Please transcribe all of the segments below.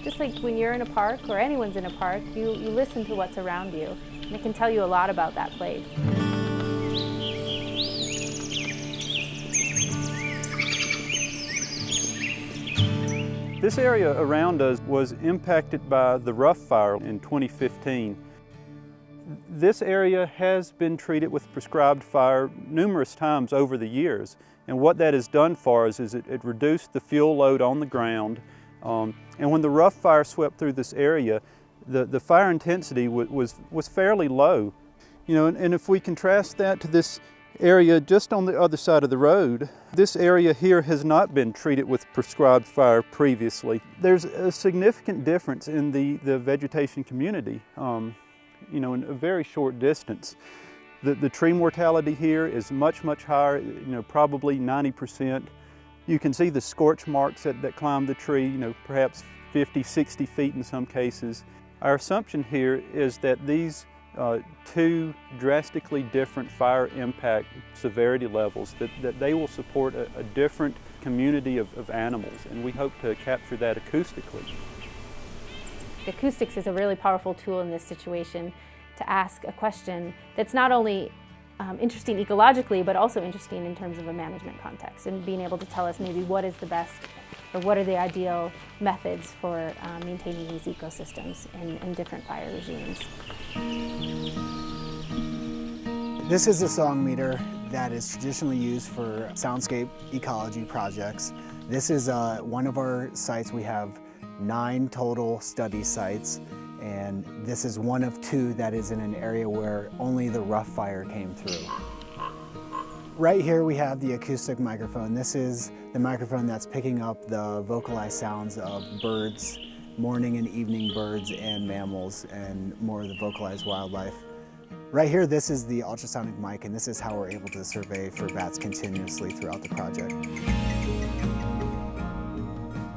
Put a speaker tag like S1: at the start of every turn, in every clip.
S1: just like when you're in a park or anyone's in a park, you listen to what's around you, and it can tell you a lot about that place.
S2: This area around us was impacted by the rough fire in 2015. This area has been treated with prescribed fire numerous times over the years, and what that has done for us is it reduced the fuel load on the ground, and when the rough fire swept through this area, the fire intensity was fairly low. You know, and if we contrast that to this area just on the other side of the road, this area here has not been treated with prescribed fire previously. There's a significant difference in the vegetation community, you know, in a very short distance. The tree mortality here is much higher, you know, probably 90%. You can see the scorch marks that climb the tree, you know, perhaps 50, 60 feet in some cases. Our assumption here is that these two drastically different fire impact severity levels, that they will support a different community of animals, and we hope to capture that acoustically.
S1: Acoustics is a really powerful tool in this situation to ask a question that's not only interesting ecologically, but also interesting in terms of a management context, and being able to tell us maybe what is the best or what are the ideal methods for maintaining these ecosystems in different fire regimes.
S3: This is a song meter that is traditionally used for soundscape ecology projects. This is one of our sites. We have 9 total study sites, and this is one of 2 that is in an area where only the rough fire came through. Right here we have the acoustic microphone. This is the microphone that's picking up the vocalized sounds of birds, morning and evening birds and mammals, and more of the vocalized wildlife. Right here, this is the ultrasonic mic, and this is how we're able to survey for bats continuously throughout the project.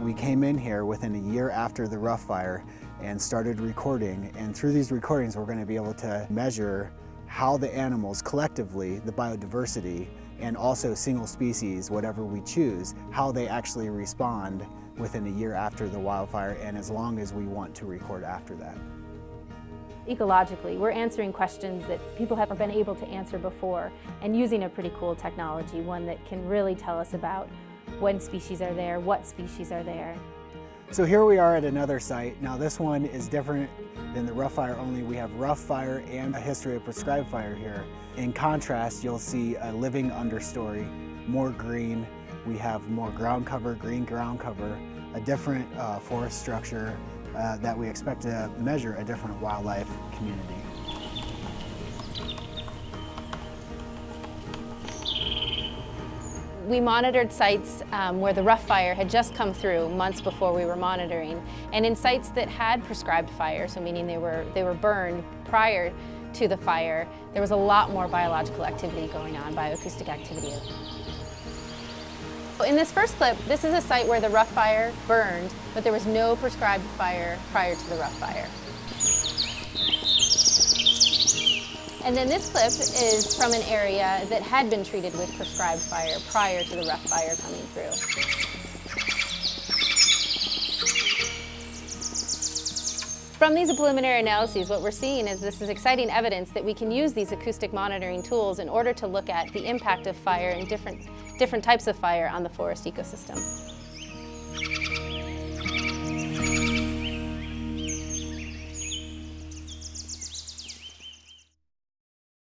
S3: We came in here within a year after the rough fire and started recording, and through these recordings we're going to be able to measure how the animals collectively, the biodiversity, and also single species, whatever we choose, how they actually respond within a year after the wildfire, and as long as we want to record after that.
S1: Ecologically, we're answering questions that people haven't been able to answer before, and using a pretty cool technology, one that can really tell us about when species are there, what species are there.
S3: So here we are at another site. Now this one is different than the rough fire, only we have rough fire and a history of prescribed fire here. In contrast, you'll see a living understory, more green. We have more ground cover, green ground cover, a different forest structure that we expect to measure a different wildlife community.
S1: We monitored sites where the rough fire had just come through months before we were monitoring, and in sites that had prescribed fire, so meaning they were burned prior to the fire, there was a lot more biological activity going on, bioacoustic activity. In this first clip, this is a site where the rough fire burned, but there was no prescribed fire prior to the rough fire. And then this clip is from an area that had been treated with prescribed fire prior to the rough fire coming through. From these preliminary analyses, what we're seeing is this is exciting evidence that we can use these acoustic monitoring tools in order to look at the impact of fire and different types of fire on the forest ecosystem.